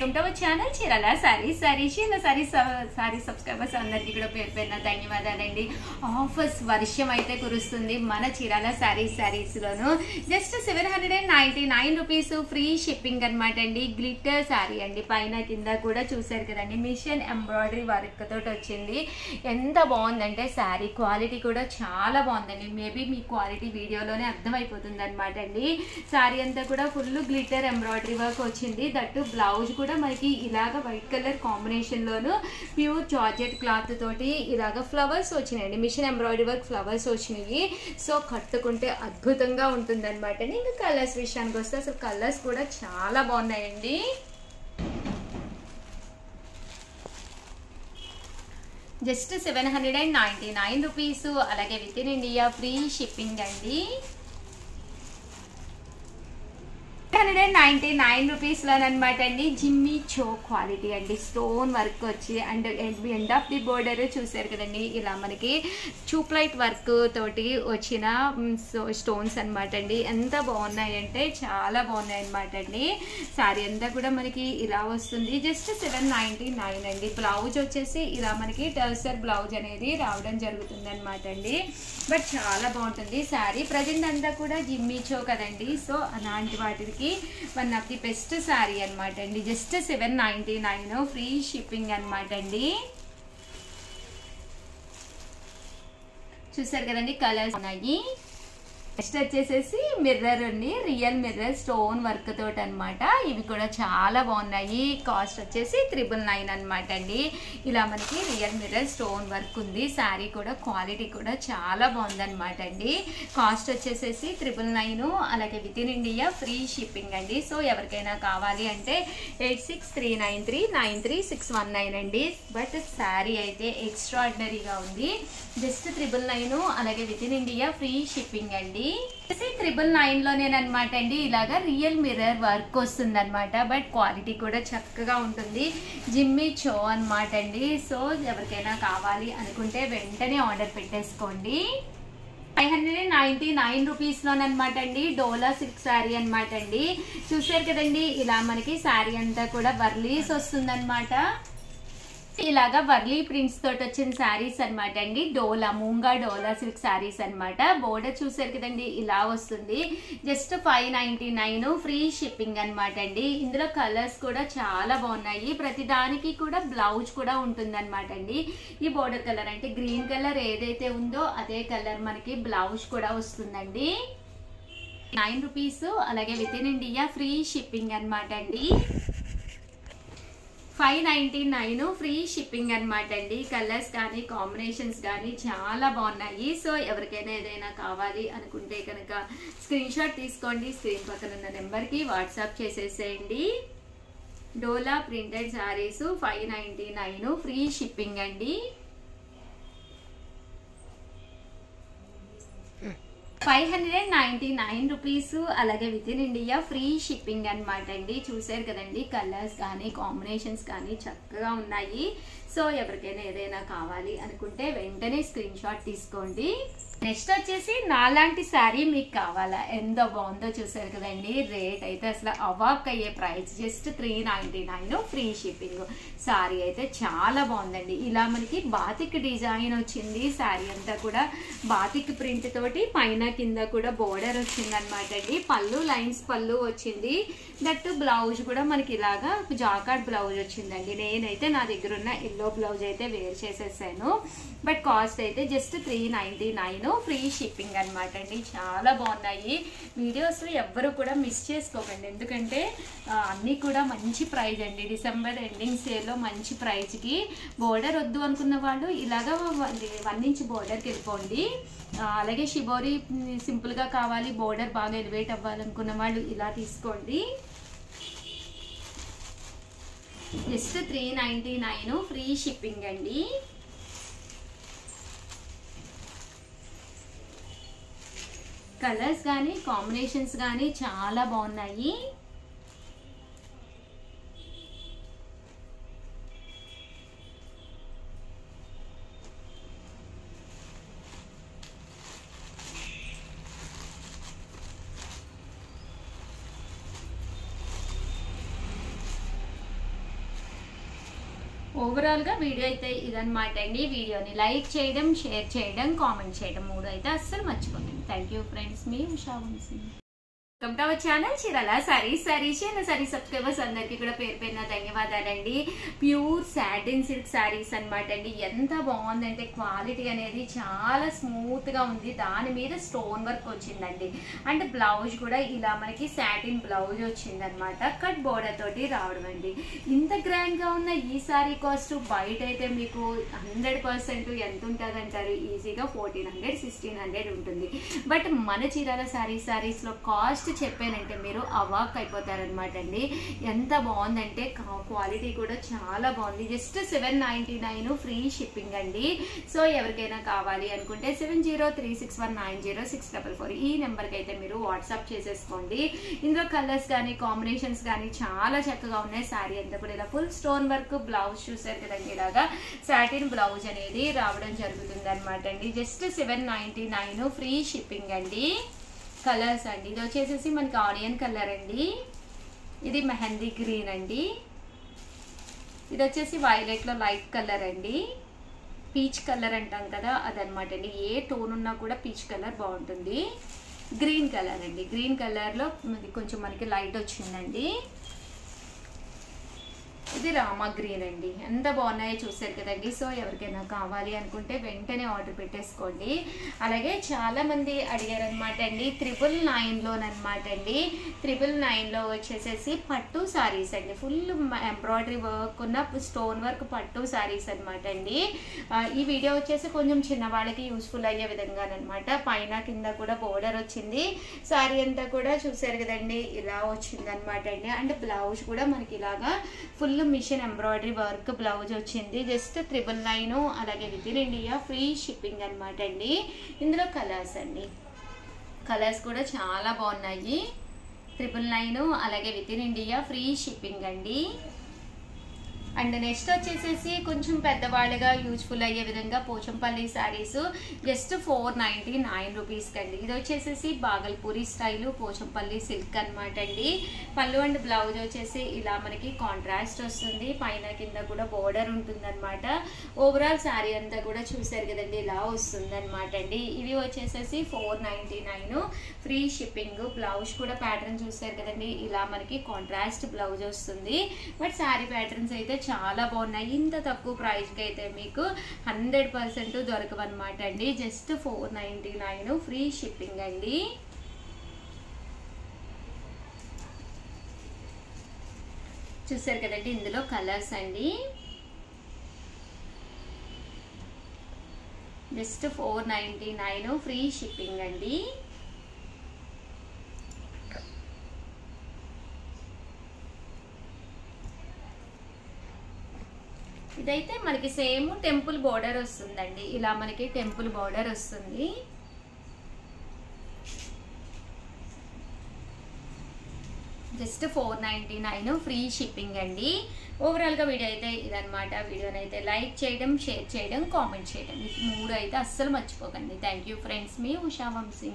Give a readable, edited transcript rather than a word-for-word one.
Welcome to our channel Chirala saris sorry subscribers అందరికీ కూడా పేరు పేరున ధన్యవాదాలండి. ఆఫర్స్ వర్షం అయితే కురుస్తుంది మన చీరాల సారీస్లోను. జస్ట్ 799 రూపీస్ ఫ్రీ షిప్పింగ్ అనమాట అండి. గ్లిటర్ సారీ అండి, పైన కింద కూడా చూసారు కదండి, మిషన్ ఎంబ్రాయిడరీ వర్క్ తోటి వచ్చింది. ఎంత బాగుందంటే శారీ క్వాలిటీ కూడా చాలా బాగుందండి. మేబీ మీ క్వాలిటీ వీడియోలోనే అర్థమైపోతుంది అనమాట అండి. శారీ అంతా కూడా ఫుల్ గ్లిటర్ ఎంబ్రాయిడరీ వర్క్ వచ్చింది. దట్టు బ్లౌజ్ కూడా మనకి ఇలాగ వైట్ కలర్ కాంబినేషన్ లోను ప్యూర్ జార్జెట్ క్లాత్ తోటి ఇలాగ ఫ్లవర్స్ వచ్చినాయండి. మిషన్ ఎంబ్రాయిడరీ వర్క్ ఫ్లవర్స్ వచ్చినాయి. సో కట్టుకుంటే అద్భుతంగా ఉంటుంది అనమాట. ఇంకా కలర్స్ విషయానికి వస్తే అసలు కలర్స్ కూడా చాలా బాగున్నాయండి. జస్ట్ 799 రూపీస్, అలాగే within India free shipping అండి. 199 రూపీస్ లోనమాట అండి. జిమ్మీ చో క్వాలిటీ అండి, స్టోన్ వర్క్ వచ్చి and end of the border చూసారు కదండి, ఇలా మనకి చూప్లైట్ వర్క్ తోటి వచ్చిన స్టోన్స్ అనమాట అండి. ఎంత బాగున్నాయంటే చాలా బాగున్నాయి అనమాట అండి. శారీ అంతా కూడా మనకి ఇలా వస్తుంది. జస్ట్ 799 అండి. బ్లౌజ్ వచ్చేసి ఇలా మనకి టర్సర్ బ్లౌజ్ అనేది రావడం జరుగుతుంది అనమాట అండి. బట్ చాలా బాగుంటుంది శారీ. ప్రజెంట్ అంతా కూడా జిమ్మీ చో కదండి, సో అలాంటి వాటికి one of the best sari అనమాట అండి. జస్ట్ 799 ఫ్రీ షిప్పింగ్ అనమాట అండి. చూసారు కదండి, కలర్స్ ఉన్నాయి. నెక్స్ట్ వచ్చేసేసి మిర్రర్ అండి, రియల్ మిర్రర్ స్టోన్ వర్క్ తోటి అనమాట. ఇవి కూడా చాలా బాగున్నాయి. కాస్ట్ వచ్చేసి 999 అనమాట అండి. ఇలా మనకి రియల్ మిర్రర్ స్టోన్ వర్క్ ఉంది. శారీ కూడా క్వాలిటీ కూడా చాలా బాగుందనమాట అండి. కాస్ట్ వచ్చేసేసి 999, అలాగే within India free shipping అండి. సో ఎవరికైనా కావాలి అంటే 8639393619 అండి. బట్ శారీ అయితే ఎక్స్ట్రాడినరీగా ఉంది. జస్ట్ 999, అలాగే within India free shipping అండి. 999 లోనేనమాట అండి. ఇలాగా రియల్ మిర్రర్ వర్క్ వస్తుంది అనమాట. బట్ క్వాలిటీ కూడా చక్కగా ఉంటుంది. జిమ్మీ చో అనమాట అండి. సో ఎవరికైనా కావాలి అనుకుంటే వెంటనే ఆర్డర్ పెట్టేసుకోండి. 599 రూపీస్ లోనమాట అండి. డోలా సిల్క్ శారీ అనమాట అండి. చూసారు కదండి, ఇలా మనకి శారీ అంతా కూడా వర్లీస్ వస్తుంది అనమాట. ఇలాగా వర్లీ ప్రింట్స్ తోటి వచ్చిన శారీస్ అనమాట అండి. మూంగా డోలా సిల్క్ శారీస్ అనమాట. బోర్డర్ చూసారు కదండి, ఇలా వస్తుంది. జస్ట్ 599 ఫ్రీ షిప్పింగ్ అనమాట అండి. ఇందులో కలర్స్ కూడా చాలా బాగున్నాయి. ప్రతి దానికి కూడా బ్లౌజ్ కూడా ఉంటుంది అనమాట అండి. ఈ బోర్డర్ కలర్ అంటే గ్రీన్ కలర్ ఏదైతే ఉందో అదే కలర్ మనకి బ్లౌజ్ కూడా వస్తుందండి. 9 రూపీస్, అలాగే within India free shipping అనమాట అండి. 599 ఫ్రీ షిప్పింగ్ అనమాట అండి. కలర్స్ కానీ కాంబినేషన్స్ కానీ చాలా బాగున్నాయి. సో ఎవరికైనా ఏదైనా కావాలి అనుకుంటే కనుక స్క్రీన్ షాట్ తీసుకోండి. స్క్రీన్ పక్కన ఉన్న నెంబర్కి వాట్సాప్ చేసేసేయండి. డోలా ప్రింటెడ్ శారీస్ 599 ఫ్రీ షిప్పింగ్ అండి. 599 రూపీస్, అలాగే within India free shipping అనమాట అండి. చూసారు కదండి, కలర్స్ కానీ కాంబినేషన్స్ కానీ చక్కగా ఉన్నాయి. సో ఎవరికైనా ఏదైనా కావాలి అనుకుంటే వెంటనే స్క్రీన్ షాట్ తీసుకోండి. నెక్స్ట్ వచ్చేసి నాలాంటి శారీ మీకు కావాలా, ఎంత బాగుందో చూసారు కదండి. రేట్ అయితే అసలు అవాక్ అయ్యే price. Just 399 free shipping. Sari అయితే చాలా బాగుందండి. ఇలా మనకి బాతిక్ డిజైన్ వచ్చింది. శారీ అంతా కూడా బాతిక్ ప్రింట్ తోటి పైన కింద కూడా బోర్డర్ వచ్చింది అనమాట అండి. పళ్ళు లైన్స్ పళ్ళు వచ్చింది. దట్టు బ్లౌజ్ కూడా మనకి ఇలాగా జాకార్డ్ బ్లౌజ్ వచ్చిందండి. నేనైతే నా దగ్గర ఉన్న ఎల్లో బ్లౌజ్ అయితే వేర్ చేసేసాను. బట్ కాస్ట్ అయితే జస్ట్ 399 ఫ్రీ షిప్పింగ్ అనమాట అండి. చాలా బాగున్నాయి. వీడియోస్ ఎవ్వరు కూడా మిస్ చేసుకోకండి, ఎందుకంటే అన్నీ కూడా మంచి ప్రైజ్ అండి. డిసెంబర్ ఎండింగ్ సేల్లో మంచి ప్రైజ్కి. బోర్డర్ వద్దు అనుకున్న వాళ్ళు ఇలాగా 1 ఇంచ్ బోర్డర్కి వెళ్ళిపోండి. అలాగే షిబోరి సింపుల్గా కావాలి, బోర్డర్ బాగా ఎలివేట్ అవ్వాలనుకున్న వాళ్ళు ఇలా తీసుకోండి. జస్ట్ 399 ఫ్రీ షిప్పింగ్ అండి. కలర్స్ కానీ కాంబినేషన్స్ కానీ చాలా బాగున్నాయి. ఓవరాల్గా వీడియో అయితే ఇదన్నమాట అండి. వీడియోని లైక్ చేయడం, షేర్ చేయడం, కామెంట్ చేయడం 3 అయితే అస్సలు మర్చిపోకండి. థ్యాంక్ యూ ఫ్రెండ్స్, మీ Usha Vamshi. Welcome to our channel Chirala saris. Subscribers అందరికీ కూడా పేరు పేరున ధన్యవాదాలండి. ప్యూర్ సాటిన్ సిల్క్ సారీస్ అనమాట అండి. ఎంత బాగుందంటే క్వాలిటీ అనేది చాలా స్మూత్ గా ఉంది. దాని మీద స్టోన్ వర్క్ వచ్చిందండి. అండ్ బ్లౌజ్ కూడా ఇలా మనకి సాటిన్ బ్లౌజ్ వచ్చింది అనమాట. కట్ బోర్డర్ తోటి రావడం అండి. ఇంత గ్రాండ్ గా ఉన్న ఈ సారీ కాస్ట్ బయట అయితే మీకు 100% ఎంత ఉంటుంది అంటారు? ఈజీగా 1400, 1600 ఉంటుంది. బట్ మన చీరాల సారీస్ లో కాస్ట్ చెప్పానంటే మీరు అవాక్ అయిపోతారనమాట అండి. ఎంత బాగుందంటే క్వాలిటీ కూడా చాలా బాగుంది. జస్ట్ 799 ఫ్రీ షిప్పింగ్ అండి. సో ఎవరికైనా కావాలి అనుకుంటే 7036190644 ఈ నెంబర్కి అయితే మీరు వాట్సాప్ చేసేసుకోండి. ఇందులో కలర్స్ కానీ కాంబినేషన్స్ కానీ చాలా చక్కగా ఉన్నాయి. శారీ అంతా కూడా ఇలా ఫుల్ స్టోన్ వర్క్, బ్లౌజ్ చూసారు కదండి, ఇలాగా సాటిన్ బ్లౌజ్ అనేది రావడం జరుగుతుంది అనమాట అండి. జస్ట్ 799 ఫ్రీ షిప్పింగ్ అండి. కలర్స్ అండి, ఇది వచ్చేసేసి మనకి ఆనియన్ కలర్ అండి, ఇది మెహందీ గ్రీన్ అండి, ఇది వచ్చేసి వైలెట్ లో లైట్ కలర్ అండి, పీచ్ కలర్ అంటాం కదా అదనమాట అండి. ఏ టోన్ ఉన్నా కూడా పీచ్ కలర్ బాగుంటుంది. గ్రీన్ కలర్ అండి, గ్రీన్ కలర్ లో కొంచెం మనకి లైట్ వచ్చిందండి. ఇది రామా గ్రీన్ అండి. ఎంత బాగున్నాయో చూసారు కదండి. సో ఎవరికైనా కావాలి అనుకుంటే వెంటనే ఆర్డర్ పెట్టేసుకోండి. అలాగే చాలా మంది అడిగారు అనమాట అండి 999లోనమాట అండి. 999లో వచ్చేసేసి పట్టు సారీస్ అండి. ఫుల్ ఎంబ్రాయిడరీ వర్క్ ఉన్న స్టోన్ వర్క్ పట్టు సారీస్ అనమాట అండి. ఈ వీడియో వచ్చేసి కొంచెం చిన్నవాళ్ళకి యూస్ఫుల్ అయ్యే విధంగానమాట. పైన కింద కూడా బోర్డర్ వచ్చింది. సారీ అంతా కూడా చూసారు కదండి, ఇలా వచ్చింది అనమాట అండి. అండ్ బ్లౌజ్ కూడా మనకి ఇలాగా full machine embroidery work blouse వచ్చింది. జస్ట్ 999, అలాగే within India free shipping అనమాట అండి. ఇందులో కలర్స్ అండి, కలర్స్ కూడా చాలా బాగున్నాయి. 999, అలాగే within India free shipping అండి. అండ్ నెక్స్ట్ వచ్చేసేసి కొంచెం పెద్దవాళ్ళగా యూజ్ఫుల్ అయ్యే విధంగా పోచంపల్లి శారీస్ జస్ట్ 499 రూపీస్ కండి. ఇది వచ్చేసేసి బాగల్పూరి స్టైలు పోచంపల్లి సిల్క్ అనమాట అండి. పళ్ళు అండ్ బ్లౌజ్ వచ్చేసి ఇలా మనకి కాంట్రాస్ట్ వస్తుంది. పైన కింద కూడా బోర్డర్ ఉంటుంది అనమాట. ఓవరాల్ శారీ అంతా కూడా చూసారు కదండి, ఇలా వస్తుంది అనమాట అండి. ఇవి వచ్చేసేసి 499 ఫ్రీ షిప్పింగ్. బ్లౌజ్ కూడా ప్యాటర్న్ చూసారు కదండి, ఇలా మనకి కాంట్రాస్ట్ బ్లౌజ్ వస్తుంది. బట్ శారీ ప్యాటర్న్స్ అయితే చాలా బాగున్నాయి. ఇంత తక్కువ ప్రైస్కి అయితే మీకు 100% దొరకవన్నమాట అండి. జస్ట్ 499 ఫ్రీ షిప్పింగ్ అండి. చూసారు కదండి, ఇందులో కలర్స్ అండి. జస్ట్ 499 ఫ్రీ షిప్పింగ్ అండి. ఇదైతే మనకి సేమ్ టెంపుల్ బోర్డర్ వస్తుందండి. ఇలా మనకి టెంపుల్ బోర్డర్ వస్తుంది. జస్ట్ 499 ఫ్రీ షిప్పింగ్ అండి. ఓవరాల్గా వీడియో అయితే ఇదనమాట. వీడియోని అయితే లైక్ చేయడం, షేర్ చేయడం, కామెంట్ చేయడం, 3 అయితే అస్సలు మర్చిపోకండి. థ్యాంక్ యూ ఫ్రెండ్స్, మీ ఉషా వంశీ.